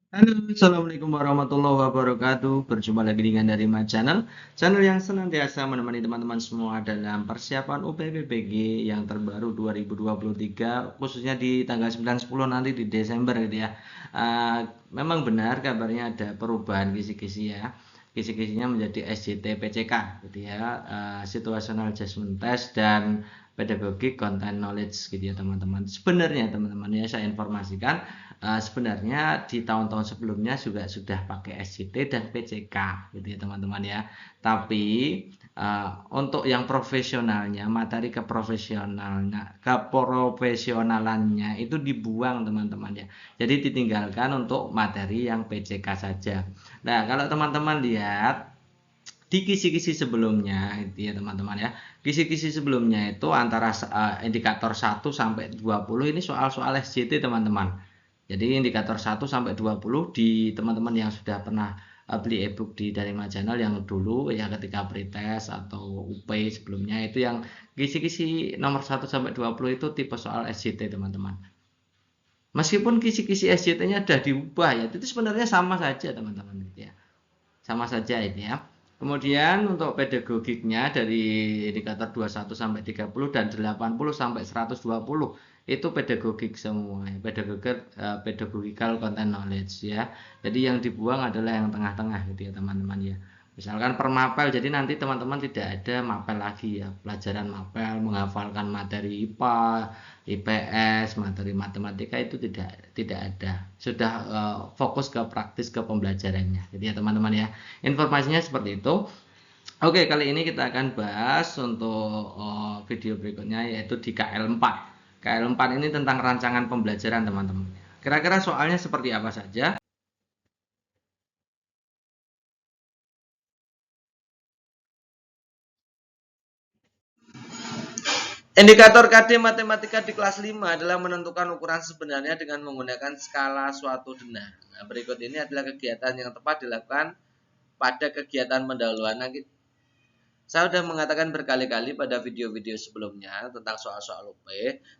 Halo, Assalamualaikum warahmatullahi wabarakatuh. Berjumpa lagi dengan dari My Channel, channel yang senantiasa menemani teman-teman semua dalam persiapan UPPBG yang terbaru 2023, khususnya di tanggal 9-10 nanti di Desember gitu ya. Uh, Memang benar kabarnya ada perubahan kisi-kisi ya. Kisi-kisinya menjadi SJT PCK gitu ya, Situational Adjustment Test dan Pedagogic Content Knowledge gitu ya teman-teman. Sebenarnya teman-teman ya saya informasikan, sebenarnya di tahun-tahun sebelumnya juga sudah pakai SJT dan PCK gitu ya teman-teman ya. Tapi untuk yang profesionalnya, materi keprofesionalannya itu dibuang teman-teman ya. Jadi ditinggalkan untuk materi yang PCK saja. Nah, kalau teman-teman lihat di kisi-kisi sebelumnya itu ya teman-teman ya. Kisi-kisi sebelumnya itu antara indikator 1 sampai 20 ini soal-soal SJT teman-teman. Jadi indikator 1 sampai 20 di teman-teman yang sudah pernah beli ebook di dari Channel yang dulu ya ketika pretest atau UP sebelumnya itu yang kisi-kisi nomor 1 sampai 20 itu tipe soal SJT teman-teman. Meskipun kisi-kisi SJT-nya sudah diubah ya, itu sebenarnya sama saja teman-teman gitu ya. Sama saja ini ya. Kemudian untuk pedagogiknya dari indikator 21 sampai 30 dan 80 sampai 120 itu pedagogik semua, pedagogical content knowledge ya. Jadi yang dibuang adalah yang tengah-tengah gitu ya teman-teman ya. Misalkan per mapel, jadi nanti teman-teman tidak ada mapel lagi ya, pelajaran mapel, menghafalkan materi IPA, IPS, materi matematika itu tidak ada. Sudah fokus ke praktis ke pembelajarannya. Jadi ya teman-teman ya. Informasinya seperti itu. Oke, kali ini kita akan bahas untuk video berikutnya yaitu di KL4. KL4 ini tentang rancangan pembelajaran teman-teman. Kira-kira soalnya seperti apa saja? Indikator KD matematika di kelas 5 adalah menentukan ukuran sebenarnya dengan menggunakan skala suatu denah. Nah, berikut ini adalah kegiatan yang tepat dilakukan pada kegiatan pendahuluan. Nah, saya sudah mengatakan berkali-kali pada video-video sebelumnya tentang soal-soal UP,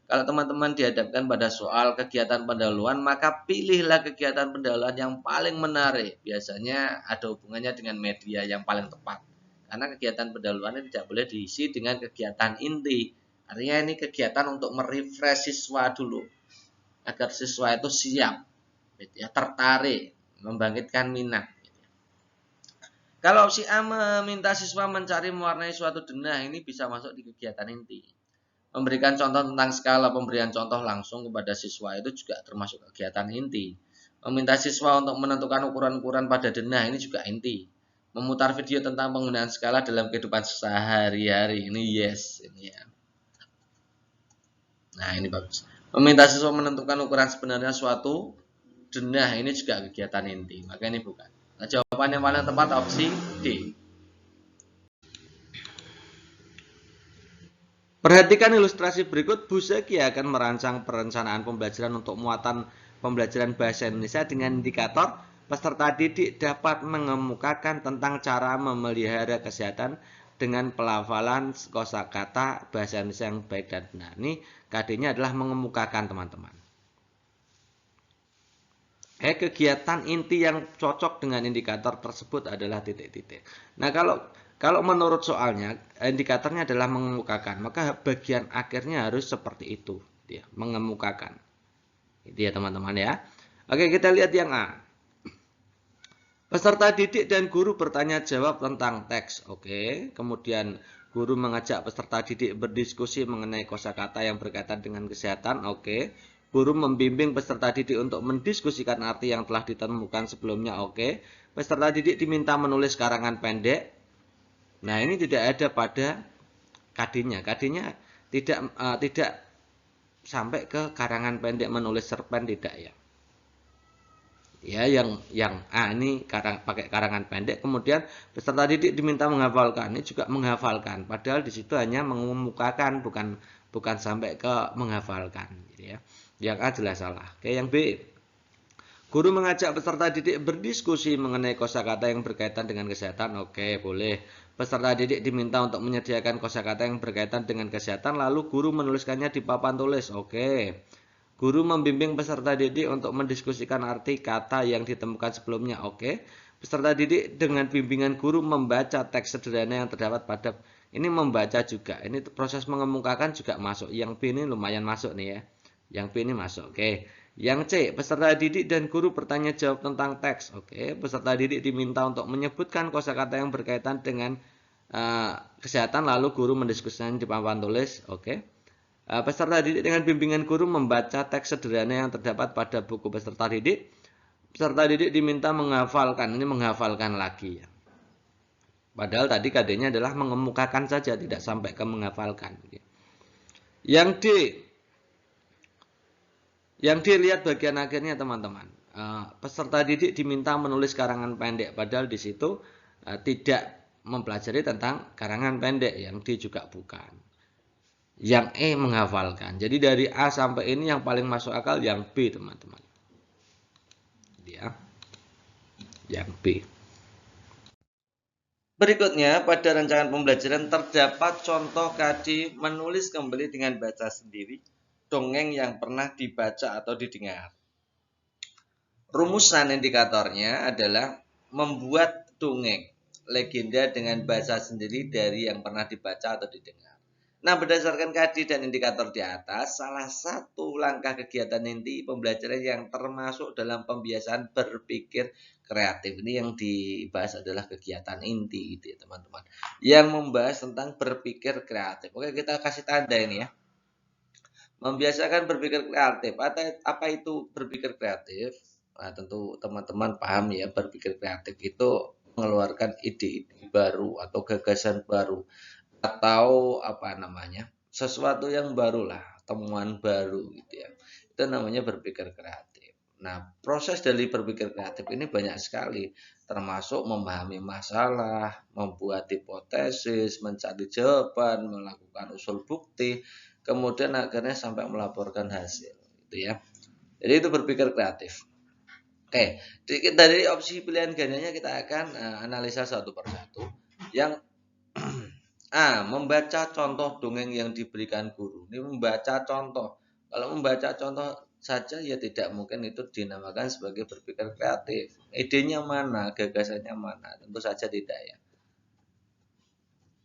kalau teman-teman dihadapkan pada soal kegiatan pendahuluan, maka pilihlah kegiatan pendahuluan yang paling menarik. Biasanya ada hubungannya dengan media yang paling tepat. Karena kegiatan pendahuluan ini tidak boleh diisi dengan kegiatan inti. Artinya ini kegiatan untuk merefresh siswa dulu, agar siswa itu siap, ya, tertarik, membangkitkan minat. Kalau si A meminta siswa mencari mewarnai suatu denah, ini bisa masuk di kegiatan inti. Memberikan contoh tentang skala pemberian contoh langsung kepada siswa itu juga termasuk kegiatan inti. Meminta siswa untuk menentukan ukuran-ukuran pada denah ini juga inti. Memutar video tentang penggunaan skala dalam kehidupan sehari-hari ini yes, ini ya. Nah, ini bagus. Meminta siswa menentukan ukuran sebenarnya suatu denah ini juga kegiatan inti. Maka ini bukan. Nah, jawaban yang paling tepat opsi D. Perhatikan ilustrasi berikut. Bu Zaki akan merancang perencanaan pembelajaran untuk muatan pembelajaran bahasa Indonesia dengan indikator peserta didik dapat mengemukakan tentang cara memelihara kesehatan dengan pelafalan kosakata bahasa Indonesia yang baik dan benar. Ini KD-nya adalah mengemukakan teman-teman. Kegiatan inti yang cocok dengan indikator tersebut adalah titik-titik. Nah, kalau menurut soalnya indikatornya adalah mengemukakan, maka bagian akhirnya harus seperti itu, ya, mengemukakan. Itu ya teman-teman ya. Oke, kita lihat yang A. Peserta didik dan guru bertanya jawab tentang teks. Oke, kemudian guru mengajak peserta didik berdiskusi mengenai kosakata yang berkaitan dengan kesehatan. Oke. Guru membimbing peserta didik untuk mendiskusikan arti yang telah ditemukan sebelumnya. Oke. Peserta didik diminta menulis karangan pendek. Nah, ini tidak ada pada KD-nya. KD-nya tidak sampai ke karangan pendek menulis cerpen, tidak ya. Ya, yang ini pakai karangan pendek. Kemudian peserta didik diminta menghafalkan. Ini juga menghafalkan, padahal di situ hanya mengemukakan, bukan sampai ke menghafalkan gitu ya. Yang A jelas salah. Oke, yang B. Guru mengajak peserta didik berdiskusi mengenai kosakata yang berkaitan dengan kesehatan. Oke, boleh. Peserta didik diminta untuk menyediakan kosakata yang berkaitan dengan kesehatan, lalu guru menuliskannya di papan tulis. Oke. Guru membimbing peserta didik untuk mendiskusikan arti kata yang ditemukan sebelumnya. Oke. Peserta didik dengan bimbingan guru membaca teks sederhana yang terdapat pada ini membaca juga. Ini proses mengemukakan juga masuk. Yang B ini lumayan masuk nih ya. Yang B ini masuk. Oke. Yang C, peserta didik dan guru bertanya jawab tentang teks. Oke. Peserta didik diminta untuk menyebutkan kosakata yang berkaitan dengan kesehatan lalu guru mendiskusikan di papan tulis. Oke. Peserta didik dengan bimbingan guru membaca teks sederhana yang terdapat pada buku peserta didik. Peserta didik diminta menghafalkan, ini menghafalkan lagi ya. Padahal tadi KD-nya adalah mengemukakan saja, tidak sampai ke menghafalkan. Yang D lihat bagian akhirnya teman-teman. Peserta didik diminta menulis karangan pendek, padahal di situ tidak mempelajari tentang karangan pendek, yang D juga bukan. Yang E menghafalkan. Jadi dari A sampai ini yang paling masuk akal yang B teman-teman. Ya. Yang B. Berikutnya pada rancangan pembelajaran terdapat contoh KD menulis kembali dengan baca sendiri dongeng yang pernah dibaca atau didengar. Rumusan indikatornya adalah membuat dongeng legenda dengan bahasa sendiri dari yang pernah dibaca atau didengar. Nah, berdasarkan KD dan indikator di atas, salah satu langkah kegiatan inti pembelajaran yang termasuk dalam pembiasaan berpikir kreatif. Ini yang dibahas adalah kegiatan inti gitu ya, teman-teman. Yang membahas tentang berpikir kreatif. Oke, kita kasih tanda ini ya. Membiasakan berpikir kreatif. Apa itu berpikir kreatif? Nah, tentu teman-teman paham ya, berpikir kreatif itu mengeluarkan ide-ide baru atau gagasan baru. Atau sesuatu yang baru lah, temuan baru gitu ya, itu namanya berpikir kreatif. Nah, proses dari berpikir kreatif ini banyak sekali, termasuk memahami masalah, membuat hipotesis, mencari jawaban, melakukan usul bukti, kemudian akhirnya sampai melaporkan hasil gitu ya. Jadi itu berpikir kreatif. Oke, dari opsi pilihan gandanya kita akan analisa satu persatu. Yang membaca contoh dongeng yang diberikan guru. Ini membaca contoh. Kalau membaca contoh saja ya tidak mungkin itu dinamakan sebagai berpikir kreatif. Idenya mana, gagasannya mana? Tentu saja tidak ya.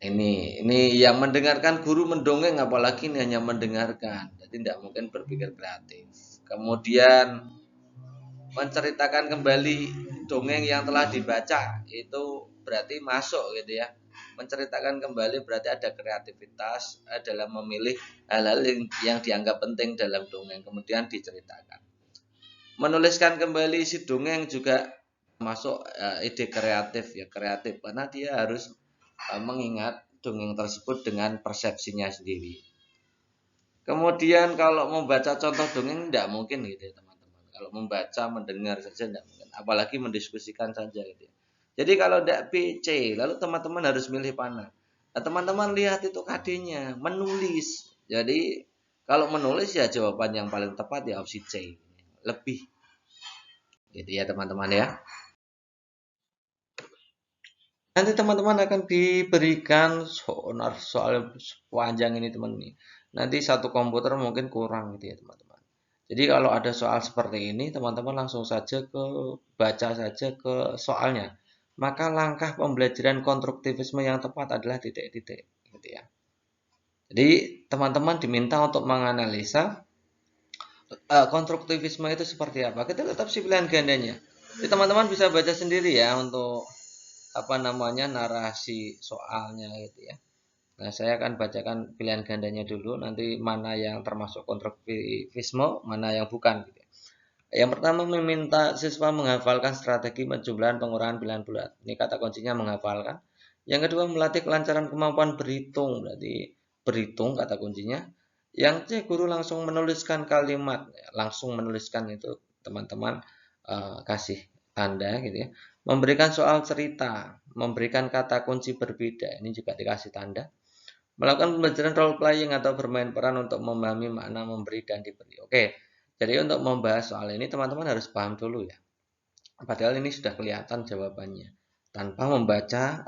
Ini yang mendengarkan guru mendongeng, apalagi ini hanya mendengarkan. Jadi tidak mungkin berpikir kreatif. Kemudian menceritakan kembali dongeng yang telah dibaca, itu berarti masuk gitu ya. Menceritakan kembali berarti ada kreativitas dalam memilih hal-hal yang dianggap penting dalam dongeng kemudian diceritakan. Menuliskan kembali isi dongeng juga masuk ide kreatif ya, kreatif karena dia harus mengingat dongeng tersebut dengan persepsinya sendiri. Kemudian kalau membaca contoh dongeng tidak mungkin gitu ya teman-teman. Kalau membaca, mendengar saja tidak mungkin, apalagi mendiskusikan saja gitu ya. Jadi kalau tidak B, C, lalu teman-teman harus milih mana? Nah, teman-teman lihat itu KD-nya, menulis. Jadi kalau menulis ya jawaban yang paling tepat ya opsi C, lebih. Gitu ya teman-teman ya. Nanti teman-teman akan diberikan soal panjang ini teman-teman. Nanti satu komputer mungkin kurang gitu ya teman-teman. Jadi kalau ada soal seperti ini, teman-teman langsung saja baca saja ke soalnya. Maka langkah pembelajaran konstruktivisme yang tepat adalah titik-titik gitu ya. Jadi teman-teman diminta untuk menganalisa konstruktivisme itu seperti apa. Kita tetap sih pilihan gandanya. Jadi teman-teman bisa baca sendiri ya untuk narasi soalnya gitu ya. Nah, saya akan bacakan pilihan gandanya dulu, nanti mana yang termasuk konstruktivisme, mana yang bukan gitu ya. Yang pertama meminta siswa menghafalkan strategi penjumlahan pengurangan pilihan bulat. Ini kata kuncinya menghafalkan. Yang kedua melatih kelancaran kemampuan berhitung, berarti berhitung kata kuncinya. Yang C guru langsung menuliskan kalimat, langsung menuliskan itu teman-teman kasih tanda gitu ya. Memberikan soal cerita, memberikan kata kunci berbeda, ini juga dikasih tanda. Melakukan pembelajaran role playing atau bermain peran untuk memahami makna memberi dan diberi. Oke. Jadi untuk membahas soal ini teman-teman harus paham dulu ya. Padahal ini sudah kelihatan jawabannya tanpa membaca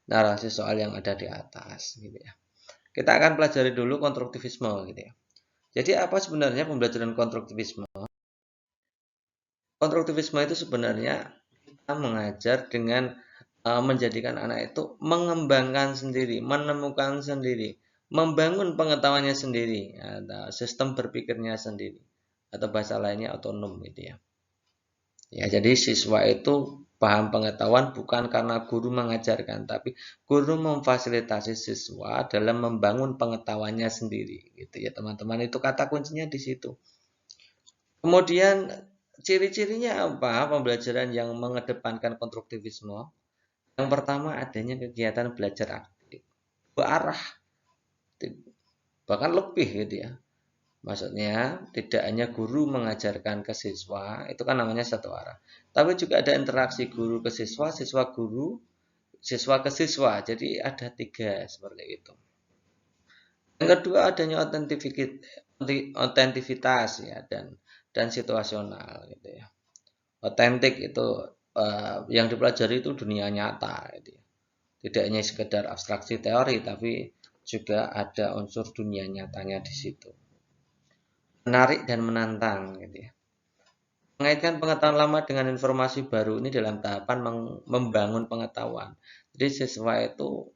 narasi soal yang ada di atas gitu ya. Kita akan pelajari dulu konstruktivisme gitu ya. Jadi apa sebenarnya pembelajaran konstruktivisme? Konstruktivisme itu sebenarnya kita mengajar dengan menjadikan anak itu mengembangkan sendiri, menemukan sendiri, membangun pengetahuannya sendiri, atau sistem berpikirnya sendiri, atau bahasa lainnya otonom gitu ya. Ya, jadi siswa itu paham pengetahuan bukan karena guru mengajarkan, tapi guru memfasilitasi siswa dalam membangun pengetahuannya sendiri, gitu ya teman-teman. Itu kata kuncinya di situ. Kemudian ciri-cirinya apa pembelajaran yang mengedepankan konstruktivisme? Yang pertama adanya kegiatan belajar aktif, berarah, bahkan lebih gitu ya. Maksudnya tidak hanya guru mengajarkan ke siswa, itu kan namanya satu arah. Tapi juga ada interaksi guru ke siswa, siswa guru, siswa ke siswa. Jadi ada tiga seperti itu. Yang kedua adanya otentivitas ya dan situasional gitu ya. Otentik itu yang dipelajari itu dunia nyata gitu ya. Tidak hanya sekedar abstraksi teori tapi juga ada unsur dunia nyatanya di situ. Menarik dan menantang gitu ya. Mengaitkan pengetahuan lama dengan informasi baru ini dalam tahapan membangun pengetahuan. Jadi siswa itu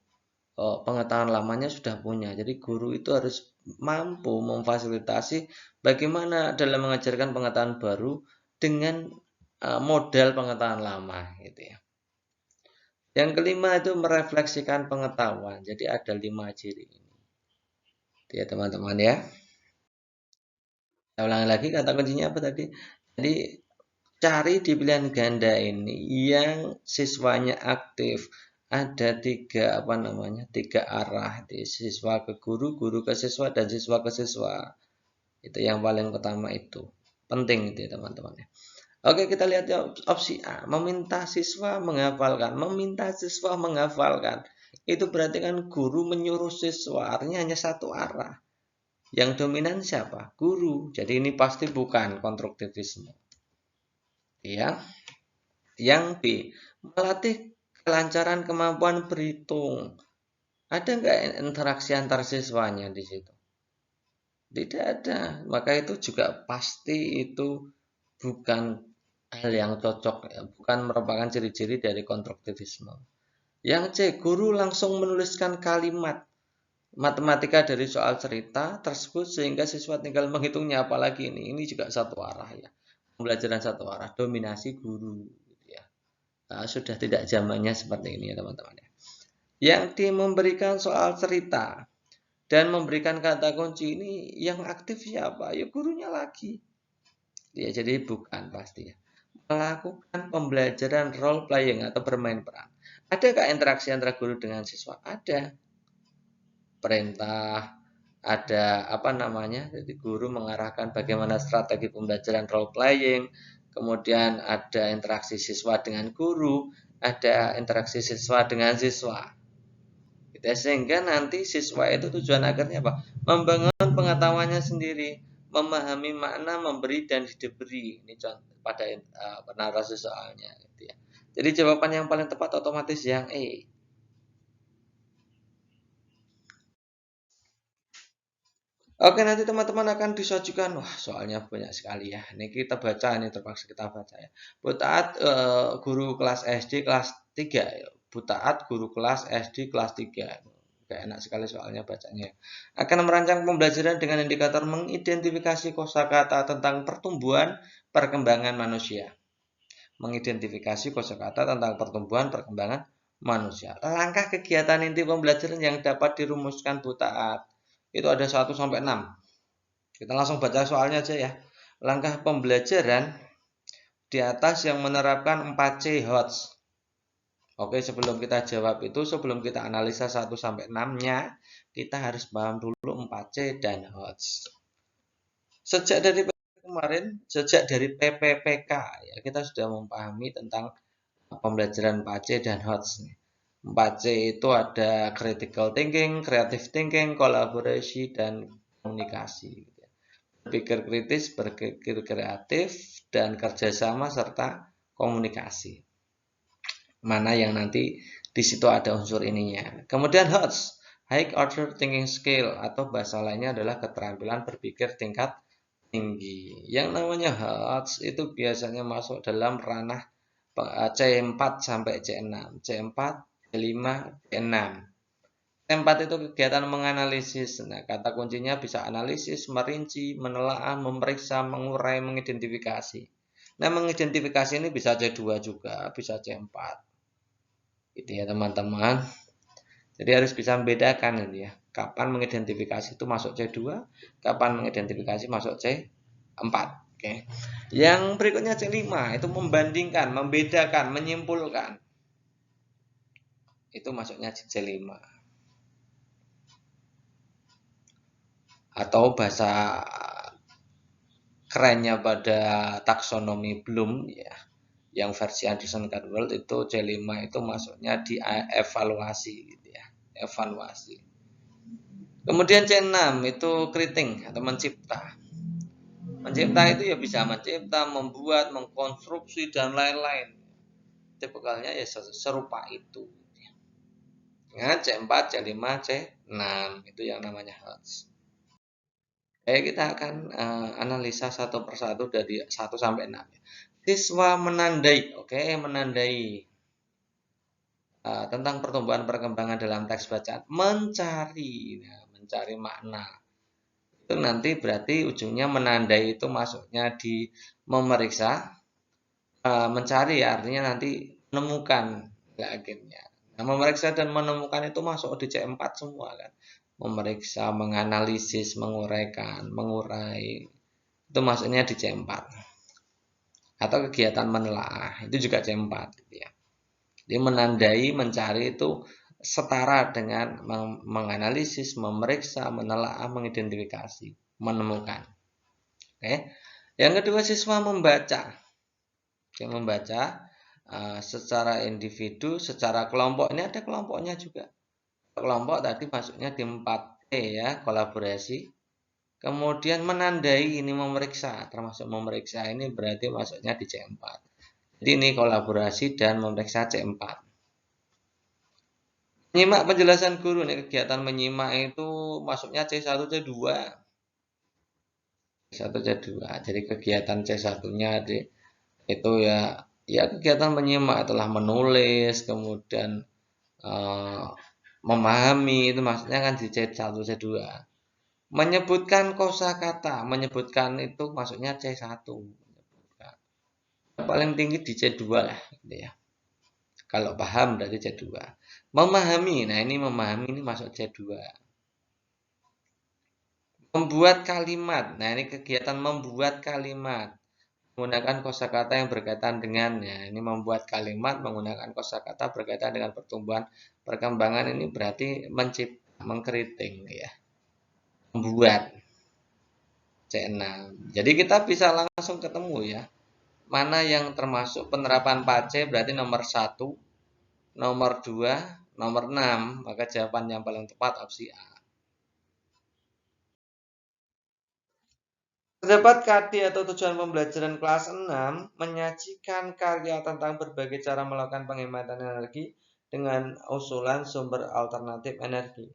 pengetahuan lamanya sudah punya. Jadi guru itu harus mampu memfasilitasi bagaimana dalam mengajarkan pengetahuan baru dengan modal pengetahuan lama gitu ya. Yang kelima itu merefleksikan pengetahuan. Jadi ada 5 ciri ini. Ya teman-teman ya. Saya ulangi lagi kata kuncinya apa tadi? Jadi cari di pilihan ganda ini yang siswanya aktif. Ada tiga arah. Jadi, siswa ke guru, guru ke siswa, dan siswa ke siswa. Itu yang paling pertama itu. Penting itu ya teman-teman. Oke, kita lihat ya opsi A. Meminta siswa menghafalkan. Meminta siswa menghafalkan. Itu berarti kan guru menyuruh siswa. Artinya hanya satu arah. Yang dominan siapa? Guru. Jadi ini pasti bukan konstruktivisme. Ya. Yang B. Melatih kelancaran kemampuan berhitung. Ada nggak interaksi antar siswanya di situ? Tidak ada. Maka itu juga pasti itu bukan hal yang cocok, ya. Bukan merupakan ciri-ciri dari konstruktivisme. Yang C. Guru langsung menuliskan kalimat matematika dari soal cerita tersebut sehingga siswa tinggal menghitungnya, apalagi ini juga satu arah ya, pembelajaran satu arah, dominasi guru gitu ya. Nah, sudah tidak zamannya seperti ini ya teman-teman ya. Yang D. Memberikan soal cerita dan memberikan kata kunci ini yang aktif siapa? Ya gurunya lagi ya, jadi bukan pasti ya. Melakukan pembelajaran role playing atau bermain peran. Adakah interaksi antara guru dengan siswa? Ada. Perintah, ada jadi guru mengarahkan bagaimana strategi pembelajaran role playing, kemudian ada interaksi siswa dengan guru, ada interaksi siswa dengan siswa. Gitu ya, sehingga nanti siswa itu tujuan akhirnya apa? Membangun pengetahuannya sendiri, memahami makna memberi dan diberi. Ini contoh pada narasi soalnya gitu ya. Jadi jawaban yang paling tepat otomatis yang E. Oke, nanti teman-teman akan disajikan. Wah, soalnya banyak sekali ya. Ini kita baca, ini terpaksa kita baca ya. Butaat guru kelas SD kelas 3 ya. Butaat guru kelas SD kelas 3. Gak enak sekali soalnya bacanya. Akan merancang pembelajaran dengan indikator mengidentifikasi kosakata tentang pertumbuhan perkembangan manusia. Mengidentifikasi kosakata tentang pertumbuhan perkembangan manusia. Langkah kegiatan inti pembelajaran yang dapat dirumuskan Butaat itu ada 1 sampai 6. Kita langsung baca soalnya aja ya. Langkah pembelajaran di atas yang menerapkan 4C HOTS. Oke, sebelum kita jawab itu, sebelum kita analisa 1 sampai 6-nya, kita harus paham dulu 4C dan HOTS. Sejak dari PPPK ya, kita sudah memahami tentang pembelajaran 4C dan HOTS. 4C itu ada critical thinking, creative thinking, collaboration, dan komunikasi. Berpikir kritis, berpikir kreatif, dan kerjasama serta komunikasi. Mana yang nanti di situ ada unsur ininya. Kemudian HOTS. high order thinking skill atau bahasa lainnya adalah keterampilan berpikir tingkat tinggi. Yang namanya hard itu biasanya masuk dalam ranah C4 sampai C6, C4, C5, C6. C4 itu kegiatan menganalisis. Nah, kata kuncinya bisa analisis, merinci, menelaah, memeriksa, mengurai, mengidentifikasi. Nah, mengidentifikasi ini bisa C2 juga, bisa C4. Gitu ya, teman-teman. Jadi harus bisa membedakan ini ya. Kapan mengidentifikasi itu masuk C2, kapan mengidentifikasi masuk C4. Oke. Yang berikutnya C5 itu membandingkan, membedakan, menyimpulkan. Itu masuknya C5. Atau bahasa kerennya pada taksonomi Bloom ya, yang versi Anderson Cadwell itu C5 itu masuknya di evaluasi gitu ya, evaluasi. Kemudian C6 itu creating atau mencipta. Mencipta itu ya bisa mencipta, membuat, mengkonstruksi dan lain-lain. Tipikalnya ya serupa itu. Ya, C4, C5, C6 itu yang namanya HERTZ. Oke, kita akan analisa satu persatu dari 1 sampai 6. Siswa menandai, oke, menandai tentang pertumbuhan perkembangan dalam teks bacaan, mencari, nah, mencari makna. Itu nanti berarti ujungnya menandai itu masuknya di memeriksa, mencari artinya nanti menemukan akhirnya. Nah, memeriksa dan menemukan itu masuk di C4 semua kan. Memeriksa, menganalisis, menguraikan, mengurai. Itu masuknya di C4. Atau kegiatan menelaah, itu juga C4 gitu ya. Jadi menandai, mencari itu setara dengan menganalisis, memeriksa, menelaah, mengidentifikasi, menemukan. Oke. Yang kedua siswa membaca. Yang membaca secara individu, secara kelompok. Ini ada kelompoknya juga. Kelompok tadi masuknya di 4T ya, kolaborasi. Kemudian menandai ini memeriksa, termasuk memeriksa ini berarti masuknya di C4. Jadi ini kolaborasi dan memeriksa C4. Menyimak penjelasan guru nih, kegiatan menyimak itu masuknya C1 C2. C1 C2. Jadi kegiatan C1-nya itu ya kegiatan menyimak itulah menulis, kemudian memahami itu maksudnya kan di C1 C2. Menyebutkan kosakata, menyebutkan itu maksudnya C1. Paling tinggi di C2 lah gitu ya. Kalau paham berarti C2. Memahami, nah ini memahami ini masuk C2. Membuat kalimat, nah ini kegiatan membuat kalimat. Menggunakan kosakata yang berkaitan dengannya. Ini membuat kalimat menggunakan kosakata berkaitan dengan pertumbuhan perkembangan ini berarti mencipta, mengkriting ya. Membuat C6. Jadi kita bisa langsung ketemu ya. Mana yang termasuk penerapan PACE berarti nomor 1, nomor 2, nomor 6. Maka jawaban yang paling tepat opsi A. Terdapat KD atau tujuan pembelajaran kelas 6 menyajikan karya tentang berbagai cara melakukan penghematan energi dengan usulan sumber alternatif energi.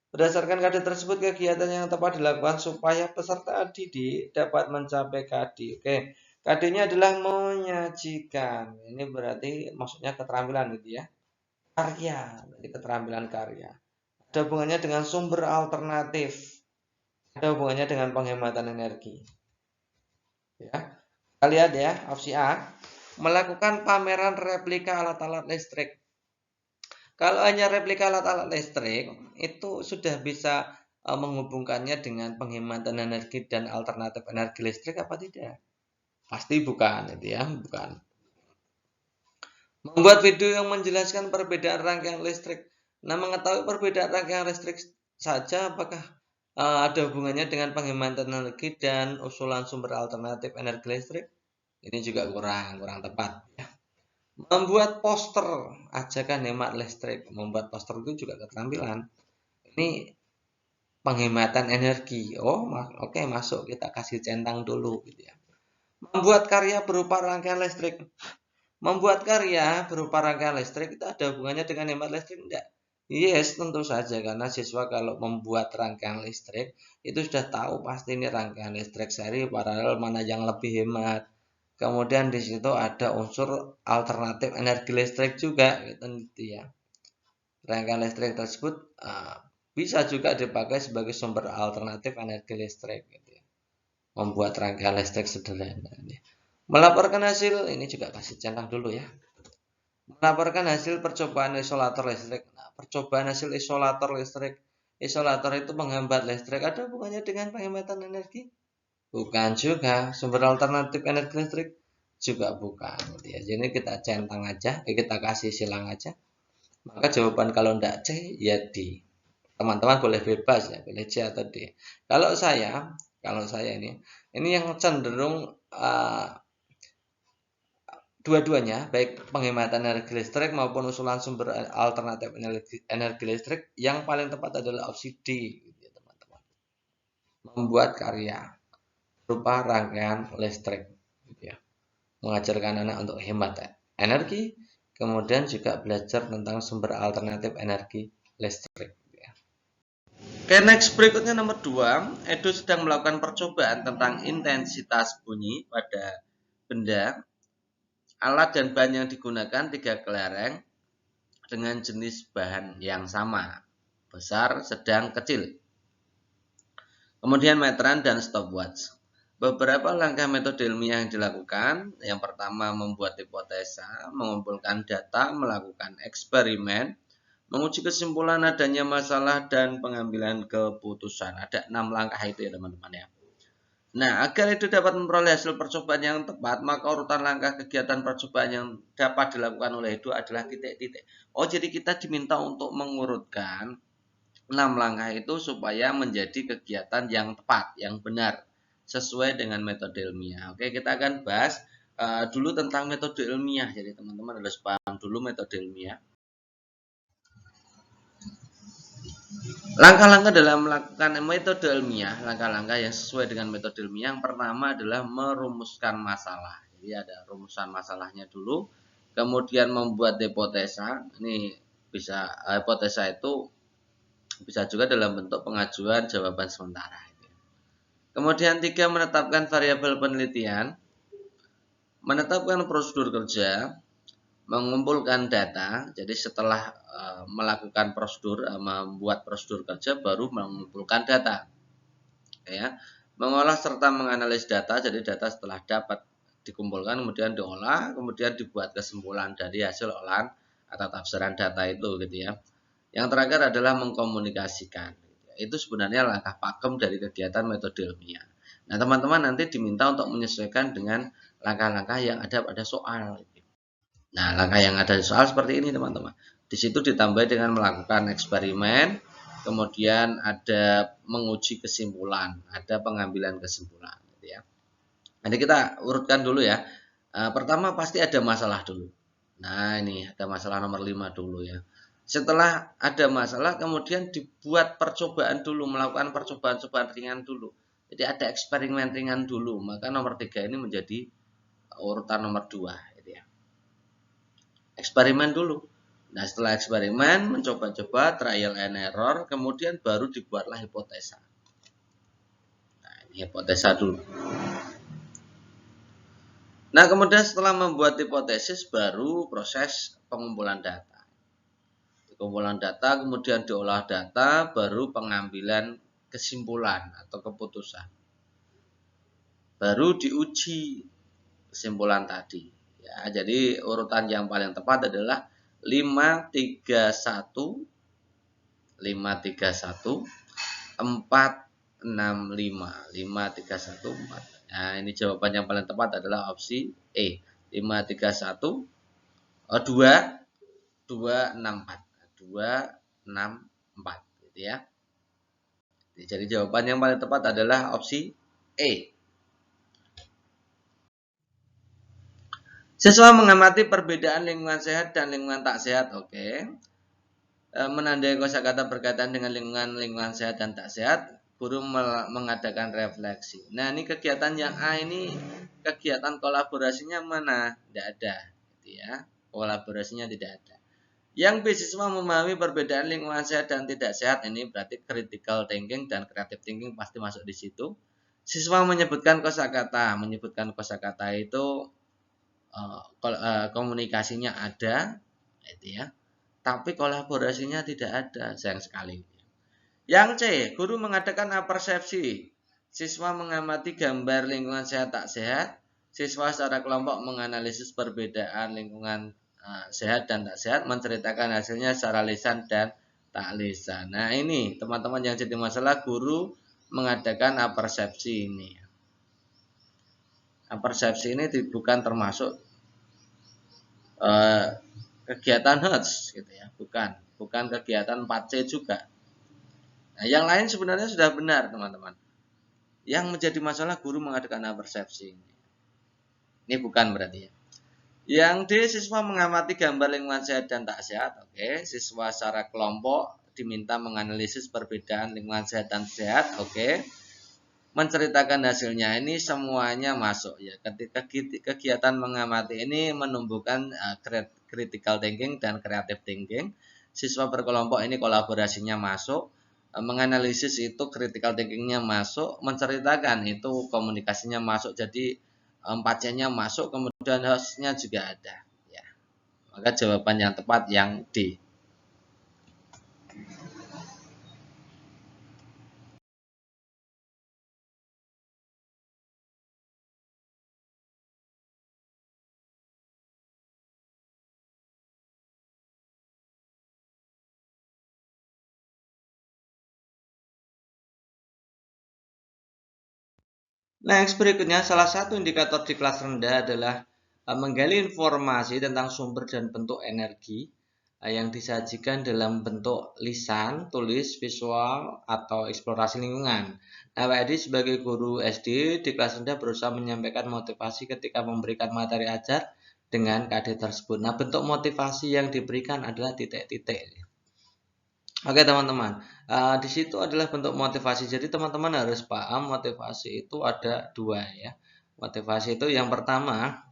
Berdasarkan KD tersebut, kegiatan yang tepat dilakukan supaya peserta didik dapat mencapai KD. Oke, KD-nya adalah menyajikan. Ini berarti maksudnya keterampilan gitu ya. Karya, berarti keterampilan karya. Ada hubungannya dengan sumber alternatif. Ada hubungannya dengan penghematan energi. Ya. Kita lihat ya, opsi A. Melakukan pameran replika alat-alat listrik. Kalau hanya replika alat-alat listrik, itu sudah bisa menghubungkannya dengan penghematan energi dan alternatif energi listrik apa tidak? Pasti bukan, itu ya, bukan. Membuat video yang menjelaskan perbedaan rangkaian listrik. Nah, mengetahui perbedaan rangkaian listrik saja, apakah ada hubungannya dengan penghematan energi dan usulan sumber alternatif energi listrik? Ini juga kurang tepat. Ya. Membuat poster ajakan hemat listrik. Membuat poster itu juga keterampilan. Ini penghematan energi. Oh, oke, masuk. Kita kasih centang dulu gitu ya. Membuat karya berupa rangkaian listrik. Membuat karya berupa rangkaian listrik itu ada hubungannya dengan hemat listrik enggak? Yes, tentu saja karena siswa kalau membuat rangkaian listrik itu sudah tahu pasti ini rangkaian listrik seri paralel mana yang lebih hemat. Kemudian di situ ada unsur alternatif energi listrik juga gitu ya. Rangkaian listrik tersebut bisa juga dipakai sebagai sumber alternatif energi listrik gitu ya. Membuat rangkaian listrik sederhana. Melaporkan hasil ini juga kasih centang dulu ya. Melaporkan hasil percobaan isolator listrik. Nah, percobaan hasil isolator listrik. Isolator itu menghambat listrik. Ada hubungannya dengan penghematan energi? Bukan juga. Sumber alternatif energi listrik? Juga bukan. Gitu ya. Jadi kita centang aja, kita kasih silang aja. Maka jawaban kalau tidak C, ya D. Teman-teman boleh bebas ya, pilih C atau D. Kalau saya ini yang cenderung dua-duanya, baik penghematan energi listrik maupun usulan sumber alternatif energi listrik, yang paling tepat adalah opsi D, gitu ya, teman-teman. Membuat karya berupa rangkaian listrik, gitu ya. Mengajarkan anak untuk hemat energi, kemudian juga belajar tentang sumber alternatif energi listrik. Gitu ya. Oke, next berikutnya nomor 2, Edo sedang melakukan percobaan tentang intensitas bunyi pada benda. Alat dan bahan yang digunakan 3 kelereng dengan jenis bahan yang sama, besar, sedang, kecil. Kemudian meteran dan stopwatch. Beberapa langkah metode ilmiah yang dilakukan. Yang pertama membuat hipotesa, mengumpulkan data, melakukan eksperimen, menguji kesimpulan adanya masalah, dan pengambilan keputusan. Ada 6 langkah itu ya teman-teman ya. Nah, agar itu dapat memperoleh hasil percobaan yang tepat, maka urutan langkah kegiatan percobaan yang dapat dilakukan oleh itu adalah titik-titik. Oh, jadi kita diminta untuk mengurutkan 6 langkah itu supaya menjadi kegiatan yang tepat, yang benar, sesuai dengan metode ilmiah. Oke, kita akan bahas dulu tentang metode ilmiah. Jadi teman-teman harus paham dulu metode ilmiah. Langkah-langkah dalam melakukan metode ilmiah, langkah-langkah yang sesuai dengan metode ilmiah, yang pertama adalah merumuskan masalah. Jadi ada rumusan masalahnya dulu, kemudian membuat hipotesa. Ini bisa hipotesa itu bisa juga dalam bentuk pengajuan jawaban sementara. Kemudian 3, menetapkan variabel penelitian, menetapkan prosedur kerja, mengumpulkan data. Jadi setelah melakukan prosedur, membuat prosedur kerja, baru mengumpulkan data. Ya, mengolah serta menganalisis data. Jadi data setelah dapat dikumpulkan, kemudian diolah, kemudian dibuat kesimpulan dari hasil olahan atau tafsiran data itu, gitu ya. Yang terakhir adalah mengkomunikasikan. Itu sebenarnya langkah pakem dari kegiatan metode ilmiah. Nah, teman-teman nanti diminta untuk menyesuaikan dengan langkah-langkah yang ada pada soal. Nah, langkah yang ada di soal seperti ini, teman-teman. Di situ ditambah dengan melakukan eksperimen, kemudian ada menguji kesimpulan, ada pengambilan kesimpulan. Gitu ya. Nanti kita urutkan dulu ya. Pertama pasti ada masalah dulu. Nah, ini ada masalah nomor 5 dulu ya. Setelah ada masalah, kemudian dibuat percobaan dulu, melakukan percobaan-cobaan ringan dulu. Jadi ada eksperimen ringan dulu, maka nomor 3 ini menjadi urutan nomor 2. Gitu ya. Eksperimen dulu. Nah, setelah eksperimen, mencoba-coba, trial and error, kemudian baru dibuatlah hipotesa. Nah, ini hipotesa dulu. Nah, kemudian setelah membuat hipotesis, baru proses pengumpulan data. Pengumpulan data, kemudian diolah data, baru pengambilan kesimpulan atau keputusan. Baru diuji kesimpulan tadi. Ya, jadi urutan yang paling tepat adalah 531 465 5314. Nah, ini jawaban yang paling tepat adalah opsi E. 531 264 gitu ya. Jadi jawaban yang paling tepat adalah opsi E. Siswa mengamati perbedaan lingkungan sehat dan lingkungan tak sehat. Oke. Menandai kosakata berkaitan dengan lingkungan sehat dan tak sehat, guru mengadakan refleksi. Nah, ini kegiatan yang A ini kegiatan kolaborasinya mana? Tidak ada, gitu ya. Kolaborasinya tidak ada. Yang B, siswa memahami perbedaan lingkungan sehat dan tidak sehat. Ini berarti critical thinking dan creative thinking pasti masuk di situ. Siswa menyebutkan kosakata. Menyebutkan kosakata itu komunikasinya ada, itu ya. Tapi kolaborasinya tidak ada, sayang sekali. Yang C, guru mengadakan apersepsi. Siswa mengamati gambar lingkungan sehat tak sehat. Siswa secara kelompok menganalisis perbedaan lingkungan sehat dan tak sehat, menceritakan hasilnya secara lisan dan tak lisan. Nah ini teman-teman yang jadi masalah, guru mengadakan apersepsi ini. Apersepsi ini bukan termasuk kegiatan HERTS gitu ya, bukan kegiatan 4C juga. Nah, yang lain sebenarnya sudah benar teman-teman. Yang menjadi masalah guru mengadakan apersepsi. Ini bukan berarti ya. Yang D, siswa mengamati gambar lingkungan sehat dan tak sehat. Oke, siswa secara kelompok diminta menganalisis perbedaan lingkungan sehat dan sehat. Oke. Menceritakan hasilnya, ini semuanya masuk ya. Ketika kegiatan mengamati ini menumbuhkan critical thinking dan creative thinking. Siswa berkelompok ini kolaborasinya masuk. Menganalisis itu critical thinkingnya masuk. Menceritakan itu komunikasinya masuk. Jadi 4C-nya masuk, kemudian hostnya juga ada ya. Maka jawaban yang tepat yang D. Next, berikutnya salah satu indikator di kelas rendah adalah menggali informasi tentang sumber dan bentuk energi yang disajikan dalam bentuk lisan, tulis, visual, atau eksplorasi lingkungan. Nah, Pak Edi sebagai guru SD di kelas rendah berusaha menyampaikan motivasi ketika memberikan materi ajar dengan KD tersebut. Nah, bentuk motivasi yang diberikan adalah titik-titik. Oke teman-teman, di situ adalah bentuk motivasi. Jadi teman-teman harus paham motivasi itu ada dua ya. Motivasi itu yang pertama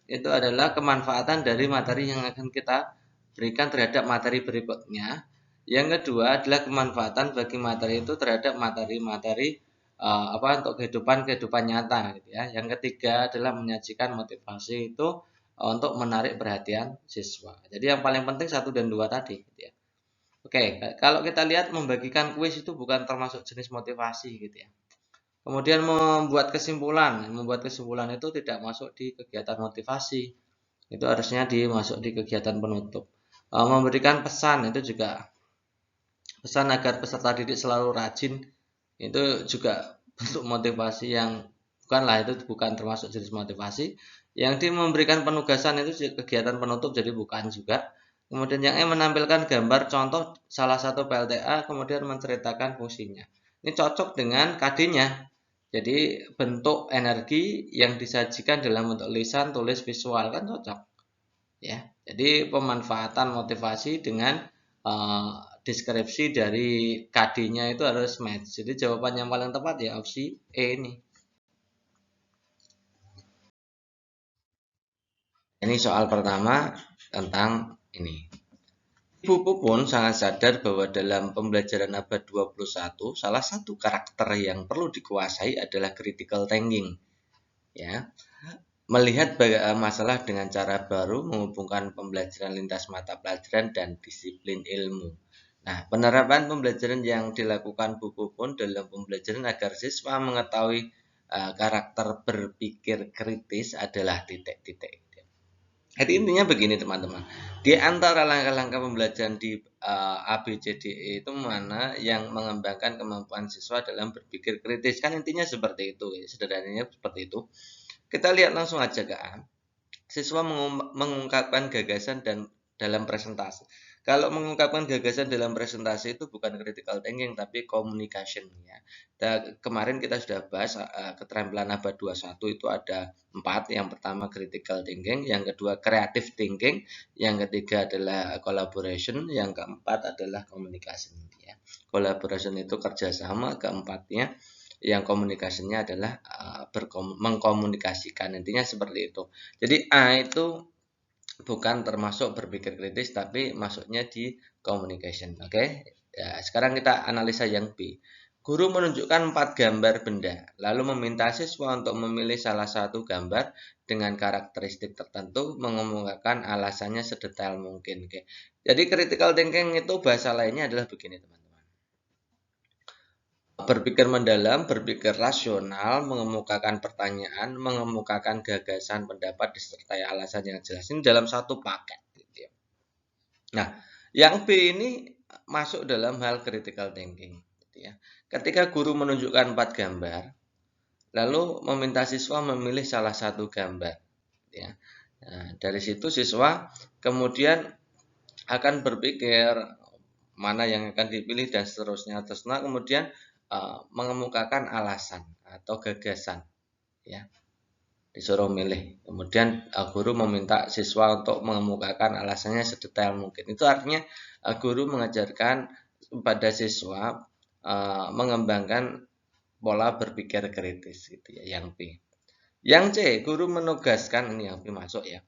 itu adalah kemanfaatan dari materi yang akan kita berikan terhadap materi berikutnya. Yang kedua adalah kemanfaatan bagi materi itu terhadap materi-materi untuk kehidupan nyata gitu ya. Yang ketiga adalah menyajikan motivasi itu untuk menarik perhatian siswa. Jadi yang paling penting 1 dan 2 tadi gitu ya. Oke, kalau kita lihat membagikan kuis itu bukan termasuk jenis motivasi gitu ya. Kemudian membuat kesimpulan itu tidak masuk di kegiatan motivasi. Itu harusnya dimasuk di kegiatan penutup. Memberikan pesan itu juga pesan agar peserta didik selalu rajin, itu juga bentuk motivasi yang bukan termasuk jenis motivasi. Yang memberikan penugasan itu kegiatan penutup, jadi bukan juga. Kemudian yang menampilkan gambar contoh salah satu PLTA kemudian menceritakan fungsinya. Ini cocok dengan KD-nya. Jadi bentuk energi yang disajikan dalam bentuk lisan, tulis, visual kan cocok. Ya. Jadi pemanfaatan motivasi dengan deskripsi dari KD-nya itu harus match. Jadi jawaban yang paling tepat ya opsi E ini. Ini soal pertama tentang ini. Buku pun sangat sadar bahwa dalam pembelajaran abad 21, salah satu karakter yang perlu dikuasai adalah critical thinking. Ya. Melihat masalah dengan cara baru, menghubungkan pembelajaran lintas mata pelajaran dan disiplin ilmu. Nah, penerapan pembelajaran yang dilakukan buku pun dalam pembelajaran agar siswa mengetahui karakter berpikir kritis adalah titik-titik. Jadi intinya begini teman-teman, di antara langkah-langkah pembelajaran di ABCDE itu mana yang mengembangkan kemampuan siswa dalam berpikir kritis, kan intinya seperti itu, sederhananya seperti itu. Kita lihat langsung aja ke A. Siswa mengungkapkan gagasan dan dalam presentasi. Kalau mengungkapkan gagasan dalam presentasi itu bukan critical thinking tapi communication ya. Kemarin kita sudah bahas keterampilan abad 21 itu ada 4. Yang pertama critical thinking, yang kedua creative thinking, yang ketiga adalah collaboration, yang keempat adalah communication ya. Collaboration itu kerjasama, keempatnya yang komunikasinya adalah mengkomunikasikan, intinya seperti itu. Jadi A itu bukan termasuk berpikir kritis, tapi masuknya di communication. Oke, ya, sekarang kita analisa yang B. Guru menunjukkan 4 gambar benda, lalu meminta siswa untuk memilih salah satu gambar dengan karakteristik tertentu, mengemukakan alasannya sedetail mungkin. Oke. Jadi critical thinking itu bahasa lainnya adalah begini, teman-teman. Berpikir mendalam, berpikir rasional, mengemukakan pertanyaan, mengemukakan gagasan, pendapat, disertai alasan yang jelas. Ini dalam satu paket. Gitu ya. Nah, yang B ini masuk dalam hal critical thinking. Gitu ya. Ketika guru menunjukkan 4 gambar, lalu meminta siswa memilih salah satu gambar. Gitu ya. Nah, dari situ siswa kemudian akan berpikir mana yang akan dipilih dan seterusnya. Terus kemudian mengemukakan alasan atau gagasan, ya, disuruh milih. Kemudian guru meminta siswa untuk mengemukakan alasannya sedetail mungkin. Itu artinya guru mengajarkan pada siswa mengembangkan pola berpikir kritis, gitu ya. Yang B. Yang C, guru menugaskan, ini yang B masuk ya.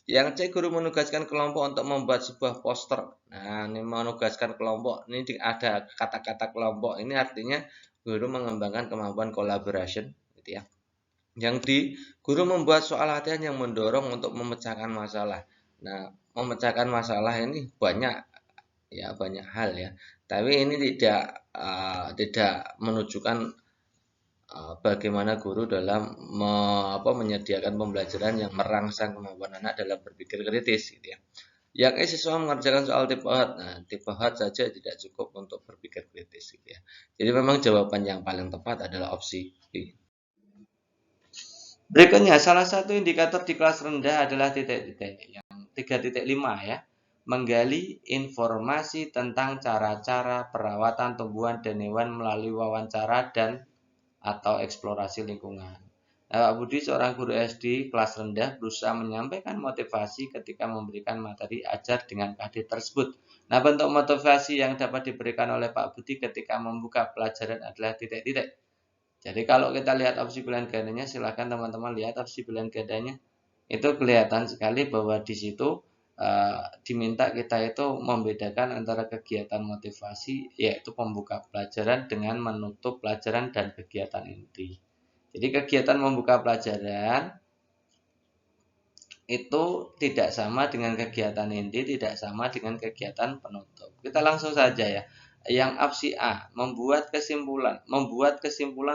Yang C, guru menugaskan kelompok untuk membuat sebuah poster. Nah, ini menugaskan kelompok, ini ada kata-kata kelompok. Ini artinya guru mengembangkan kemampuan collaboration, gitu ya. Yang D, guru membuat soal latihan yang mendorong untuk memecahkan masalah. Nah, memecahkan masalah ini banyak ya, banyak hal ya. Tapi ini tidak menunjukkan bagaimana guru dalam menyediakan pembelajaran yang merangsang kemampuan anak dalam berpikir kritis, gitu ya. Yang siswa mengerjakan soal tipe hot. Nah, tipe hot saja tidak cukup untuk berpikir kritis, gitu ya. Jadi memang jawaban yang paling tepat adalah opsi B. Berikutnya, salah satu indikator di kelas rendah adalah titik-titik yang 3.5 ya. Menggali informasi tentang cara-cara perawatan tumbuhan dan hewan melalui wawancara dan atau eksplorasi lingkungan. Pak Budi, seorang guru SD kelas rendah, berusaha menyampaikan motivasi ketika memberikan materi ajar dengan KD tersebut. Nah, bentuk motivasi yang dapat diberikan oleh Pak Budi ketika membuka pelajaran adalah titik-titik. Jadi kalau kita lihat opsi pilihan gandanya, silakan teman-teman lihat opsi pilihan gandanya. Itu kelihatan sekali bahwa di situ diminta kita itu membedakan antara kegiatan motivasi, yaitu pembuka pelajaran, dengan menutup pelajaran dan kegiatan inti. Jadi kegiatan membuka pelajaran itu tidak sama dengan kegiatan inti, tidak sama dengan kegiatan penutup. Kita langsung saja ya. Yang opsi A, membuat kesimpulan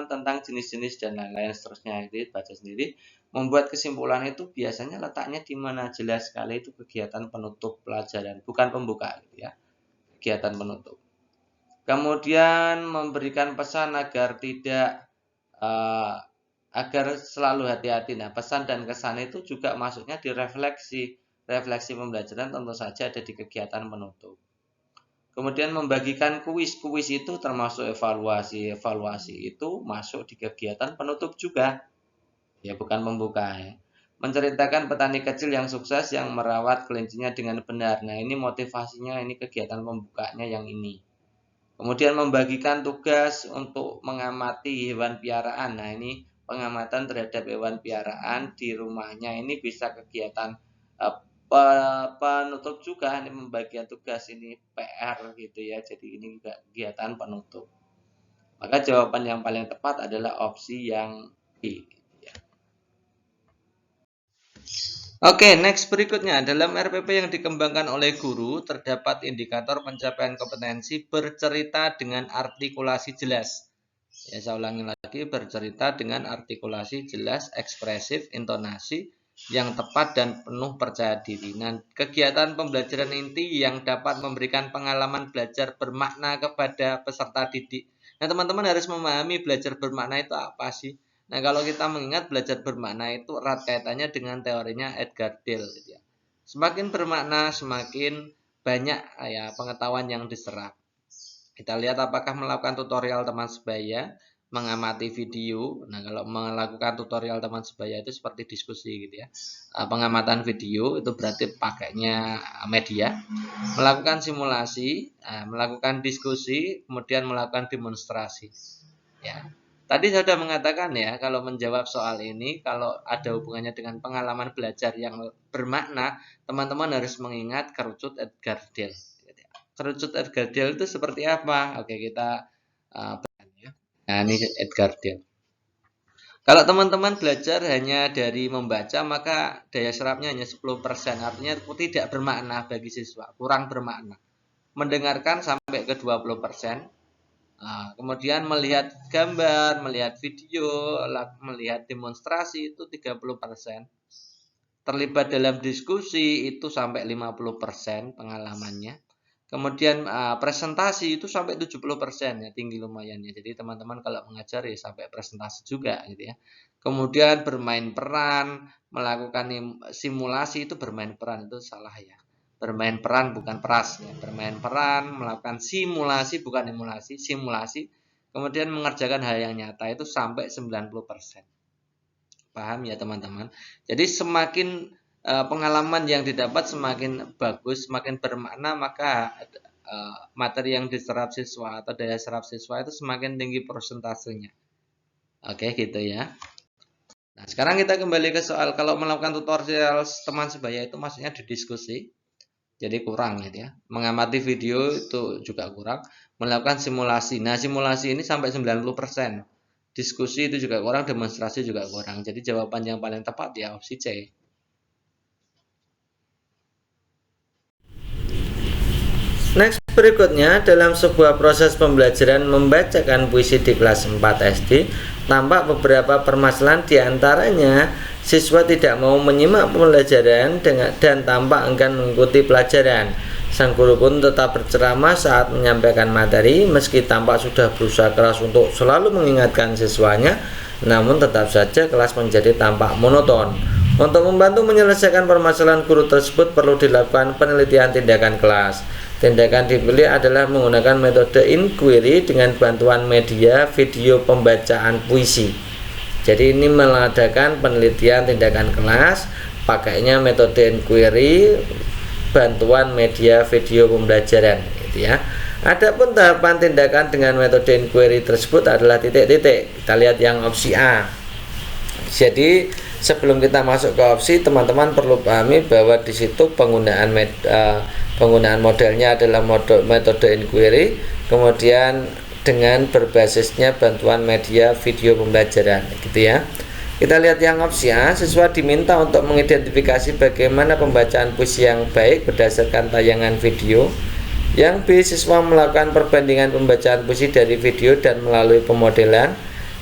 tentang jenis-jenis dan lain-lain seterusnya. Jadi baca sendiri. Membuat kesimpulan itu biasanya letaknya di mana? Jelas sekali itu kegiatan penutup pelajaran, bukan pembuka, gitu ya. Kegiatan penutup. Kemudian memberikan pesan agar selalu hati-hati. Nah, pesan dan kesan itu juga masuknya di refleksi. Refleksi pembelajaran tentu saja ada di kegiatan penutup. Kemudian membagikan kuis. Kuis itu termasuk evaluasi. Evaluasi itu masuk di kegiatan penutup juga. Ya, bukan pembuka ya. Menceritakan petani kecil yang sukses yang merawat kelincinya dengan benar. Nah, ini motivasinya, ini kegiatan pembukanya yang ini. Kemudian membagikan tugas untuk mengamati hewan piaraan. Nah, ini pengamatan terhadap hewan piaraan di rumahnya. Ini bisa kegiatan penutup juga. Ini pembagian tugas, ini PR gitu ya. Jadi ini juga kegiatan penutup. Maka jawaban yang paling tepat adalah opsi yang B. Oke, next berikutnya. Dalam RPP yang dikembangkan oleh guru, terdapat indikator pencapaian kompetensi bercerita dengan artikulasi jelas. Ya, saya ulangi lagi, bercerita dengan artikulasi jelas, ekspresif, intonasi yang tepat dan penuh percaya diri. Nah, kegiatan pembelajaran inti yang dapat memberikan pengalaman belajar bermakna kepada peserta didik. Nah, teman-teman harus memahami belajar bermakna itu apa sih? Nah, kalau kita mengingat belajar bermakna itu erat kaitannya dengan teorinya Edgar Dale, gitu ya. Semakin bermakna, semakin banyak ya pengetahuan yang diserap. Kita lihat apakah melakukan tutorial teman sebaya, mengamati video. Nah, kalau melakukan tutorial teman sebaya itu seperti diskusi, gitu ya. Pengamatan video itu berarti pakainya media. Melakukan simulasi, melakukan diskusi, kemudian melakukan demonstrasi. Ya. Tadi saya sudah mengatakan ya, kalau menjawab soal ini, kalau ada hubungannya dengan pengalaman belajar yang bermakna, teman-teman harus mengingat kerucut Edgar Deal. Kerucut Edgar Deal itu seperti apa? Oke, kita ya. Nah, ini Edgar Deal. Kalau teman-teman belajar hanya dari membaca, maka daya serapnya hanya 10%. Artinya tidak bermakna bagi siswa, kurang bermakna. Mendengarkan sampai ke 20%. Kemudian melihat gambar, melihat video, melihat demonstrasi itu 30%. Terlibat dalam diskusi itu sampai 50% pengalamannya. Kemudian presentasi itu sampai 70% ya, tinggi lumayan ya. Jadi teman-teman kalau mengajar ya sampai presentasi juga gitu ya. Kemudian bermain peran, melakukan simulasi itu bermain peran itu salah ya. Bermain peran bukan peras ya. Bermain peran, melakukan simulasi bukan emulasi, simulasi. Kemudian mengerjakan hal yang nyata itu sampai 90%. Paham ya teman-teman? Jadi semakin pengalaman yang didapat semakin bagus, semakin bermakna, maka materi yang diserap siswa atau daya serap siswa itu semakin tinggi persentasenya. Oke, gitu ya. Nah, sekarang kita kembali ke soal kalau melakukan tutorial teman sebaya itu maksudnya didiskusi. Jadi kurang gitu ya. Mengamati video itu juga kurang. Melakukan simulasi. Nah, simulasi ini sampai 90%. Diskusi itu juga kurang, demonstrasi juga kurang. Jadi jawaban yang paling tepat ya opsi C. Next, berikutnya dalam sebuah proses pembelajaran membacakan puisi di kelas 4 SD, tampak beberapa permasalahan diantaranya siswa tidak mau menyimak pembelajaran dan tampak enggan mengikuti pelajaran. Sang guru pun tetap berceramah saat menyampaikan materi, meski tampak sudah berusaha keras untuk selalu mengingatkan siswanya, namun tetap saja kelas menjadi tampak monoton. Untuk membantu menyelesaikan permasalahan guru tersebut perlu dilakukan penelitian tindakan kelas. Tindakan dipilih adalah menggunakan metode inquiry dengan bantuan media video pembacaan puisi. Jadi ini mengadakan penelitian tindakan kelas, pakainya metode inquiry, bantuan media video pembelajaran, gitu ya. Adapun tahapan tindakan dengan metode inquiry tersebut adalah titik-titik. Kita lihat yang opsi A. Jadi sebelum kita masuk ke opsi, teman-teman perlu pahami bahwa di situ penggunaan modelnya adalah metode inquiry, kemudian dengan berbasisnya bantuan media video pembelajaran, gitu ya. Kita lihat yang opsi A, siswa diminta untuk mengidentifikasi bagaimana pembacaan puisi yang baik berdasarkan tayangan video. Yang B, siswa melakukan perbandingan pembacaan puisi dari video dan melalui pemodelan.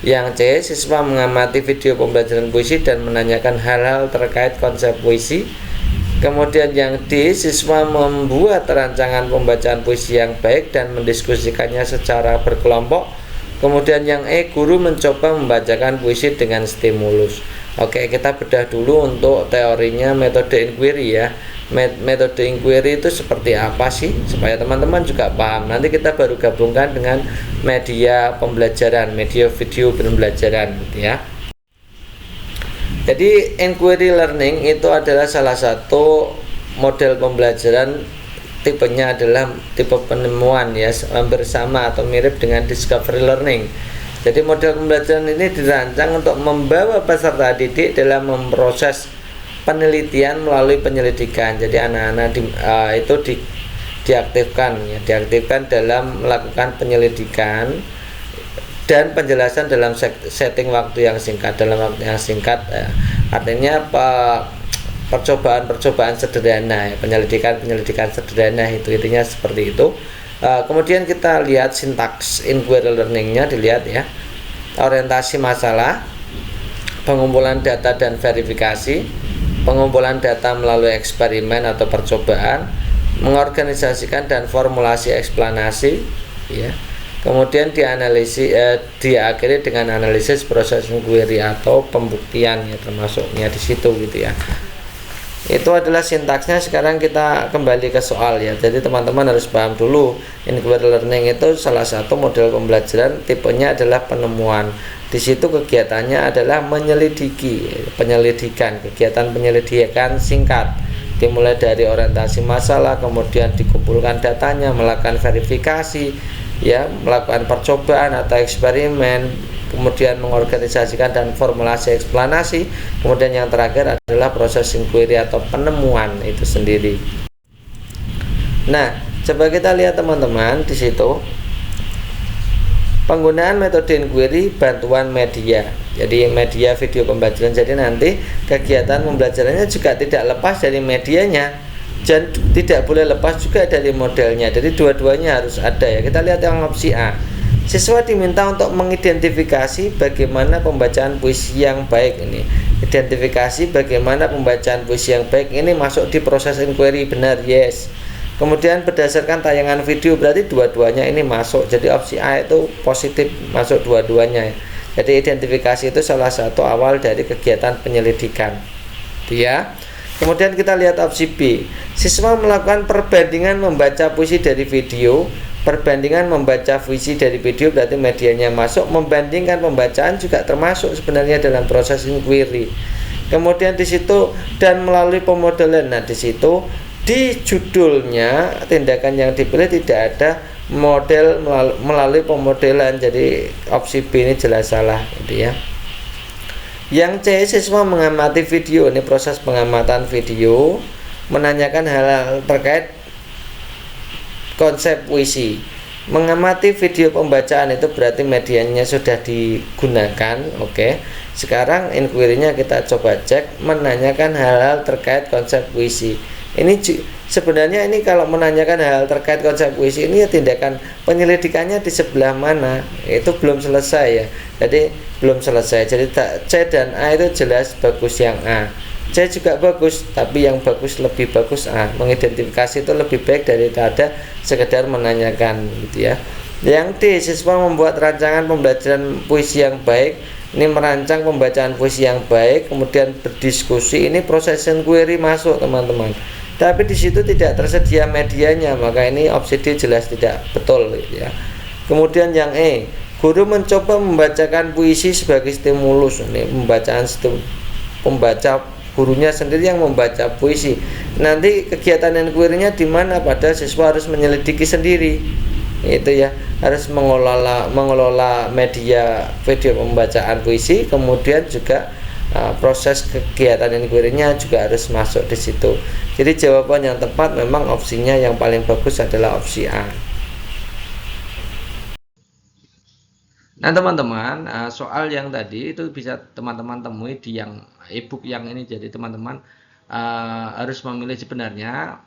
Yang C, siswa mengamati video pembelajaran puisi dan menanyakan hal-hal terkait konsep puisi. Kemudian yang D, siswa membuat rancangan pembacaan puisi yang baik dan mendiskusikannya secara berkelompok. Kemudian yang E, guru mencoba membacakan puisi dengan stimulus. Oke, kita bedah dulu untuk teorinya metode inquiry ya. Metode inquiry itu seperti apa sih? Supaya teman-teman juga paham. Nanti kita baru gabungkan dengan media pembelajaran, media video pembelajaran gitu ya. Jadi inquiry learning itu adalah salah satu model pembelajaran, tipenya adalah tipe penemuan ya, hampir sama atau mirip dengan discovery learning. Jadi model pembelajaran ini dirancang untuk membawa peserta didik dalam memproses penelitian melalui penyelidikan. Jadi anak-anak diaktifkan dialam melakukan penyelidikan dan penjelasan dalam setting waktu yang singkat, artinya percobaan sederhana, penyelidikan sederhana, itu intinya seperti itu. Kemudian kita lihat sintaks inquiry learningnya, dilihat ya. Orientasi masalah, pengumpulan data dan verifikasi, pengumpulan data melalui eksperimen atau percobaan, mengorganisasikan dan formulasi eksplanasi ya. Kemudian diakhiri dengan analisis proses inquiry atau pembuktian ya, termasuknya di situ gitu ya. Itu adalah sintaksnya. Sekarang kita kembali ke soal ya. Jadi teman-teman harus paham dulu, inquiry learning itu salah satu model pembelajaran, tipenya adalah penemuan. Di situ kegiatannya adalah kegiatan penyelidikan singkat, dimulai dari orientasi masalah, kemudian dikumpulkan datanya, melakukan verifikasi ya, melakukan percobaan atau eksperimen, kemudian mengorganisasikan dan formulasi eksplanasi, kemudian yang terakhir adalah proses inquiry atau penemuan itu sendiri. Nah, coba kita lihat teman-teman di situ penggunaan metode inquiry bantuan media. Jadi media video pembelajaran. Jadi nanti kegiatan pembelajarannya juga tidak lepas dari medianya dan tidak boleh lepas juga dari modelnya. Jadi dua-duanya harus ada ya. Kita lihat yang opsi A. Siswa diminta untuk mengidentifikasi bagaimana pembacaan puisi yang baik ini. Identifikasi bagaimana pembacaan puisi yang baik ini masuk di proses inquiry, benar, yes. Kemudian berdasarkan tayangan video, berarti dua-duanya ini masuk. Jadi opsi A itu positif, masuk dua-duanya. Jadi identifikasi itu salah satu awal dari kegiatan penyelidikan. Ya. Kemudian kita lihat opsi B. Siswa melakukan perbandingan membaca puisi dari video. Perbandingan membaca puisi dari video berarti medianya masuk. Membandingkan pembacaan juga termasuk sebenarnya dalam proses inquiry. Kemudian di situ dan melalui pemodelan. Nah, di situ di judulnya tindakan yang dipilih tidak ada model melalui pemodelan. Jadi opsi B ini jelas salah gitu ya. Yang C, siswa mengamati video. Ini proses pengamatan video, menanyakan hal-hal terkait konsep puisi. Mengamati video pembacaan itu berarti medianya sudah digunakan. Oke. Sekarang inquiry-nya kita coba cek, menanyakan hal-hal terkait konsep puisi. Ini sebenarnya ini kalau menanyakan hal terkait konsep puisi ini ya tindakan penyelidikannya di sebelah mana, itu belum selesai ya. Jadi belum selesai. Jadi C dan A itu jelas bagus yang A. C juga bagus, tapi yang bagus lebih bagus A. Mengidentifikasi itu lebih baik daripada sekedar menanyakan gitu ya. Yang D, siswa membuat rancangan pembelajaran puisi yang baik. Ini merancang pembacaan puisi yang baik, kemudian berdiskusi. Ini proses inquiry masuk teman-teman. Tapi di situ tidak tersedia medianya, maka ini opsi D jelas tidak betul gitu ya. Kemudian yang E, guru mencoba membacakan puisi sebagai stimulus. Ini pembaca gurunya sendiri yang membaca puisi. Nanti kegiatan inquiry-nya di mana? Padahal siswa harus menyelidiki sendiri. Itu ya, harus mengelola media video pembacaan puisi, kemudian juga proses kegiatan inquiry-nya juga harus masuk di situ. Jadi jawaban yang tepat memang opsinya yang paling bagus adalah opsi A. Nah teman-teman, soal yang tadi itu bisa teman-teman temui di yang ebook yang ini. Jadi teman-teman harus memilih sebenarnya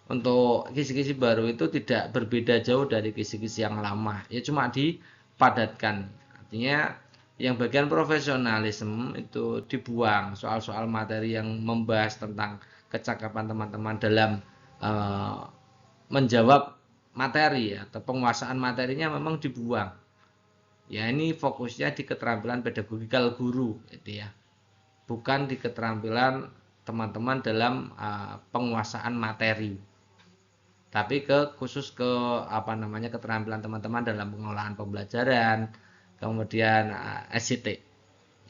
untuk kisi-kisi baru itu tidak berbeda jauh dari kisi-kisi yang lama. Ya cuma dipadatkan. Artinya yang bagian profesionalisme itu dibuang, soal-soal materi yang membahas tentang kecakapan teman-teman dalam menjawab materi atau penguasaan materinya memang dibuang. Ya ini fokusnya di keterampilan pedagogikal guru gitu ya. Bukan di keterampilan teman-teman dalam penguasaan materi. Tapi khusus ke keterampilan teman-teman dalam pengolahan pembelajaran, kemudian SCT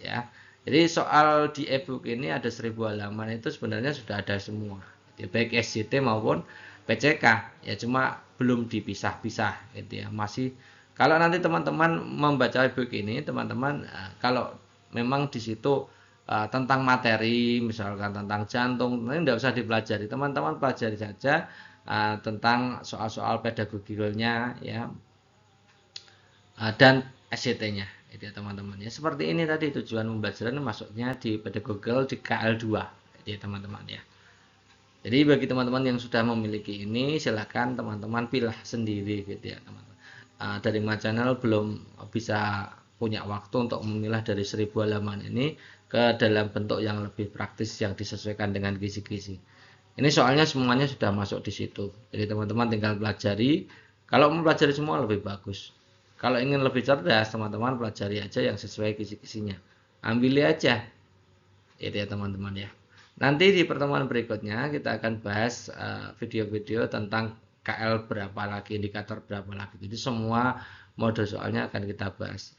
ya. Jadi soal di ebook ini ada 1000 halaman itu sebenarnya sudah ada semua ya, baik SCT maupun PCK ya, cuma belum dipisah-pisah gitu ya. Masih kalau nanti teman-teman membaca ebook ini, teman-teman kalau memang di situ tentang materi misalkan tentang jantung, ini tidak usah dipelajari, teman-teman pelajari saja tentang soal-soal pedagogikalnya ya, dan SCT-nya ya teman-teman ya. Seperti ini tadi tujuan pembelajaran masuknya di pedagogikal di KL2 ya teman-teman ya. Jadi bagi teman-teman yang sudah memiliki ini, silakan teman-teman pilih sendiri gitu ya teman-teman. Dari channel belum bisa punya waktu untuk memilah dari 1000 halaman ini ke dalam bentuk yang lebih praktis yang disesuaikan dengan kisi-kisi. Ini soalnya semuanya sudah masuk di situ. Jadi teman-teman tinggal pelajari. Kalau mempelajari semua lebih bagus. Kalau ingin lebih cerdas, teman-teman pelajari aja yang sesuai kisi-kisinya. Ambil aja. Itu ya teman-teman ya. Nanti di pertemuan berikutnya kita akan bahas video-video tentang KL berapa lagi, indikator berapa lagi. Jadi semua mode soalnya akan kita bahas.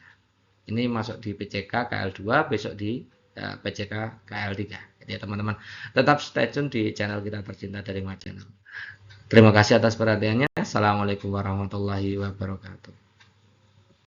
Ini masuk di PCK KL2, besok di PCK KL3. Ya teman-teman, tetap stay tune di channel kita tercinta dari Channel. Terima kasih atas perhatiannya. Assalamualaikum warahmatullahi wabarakatuh.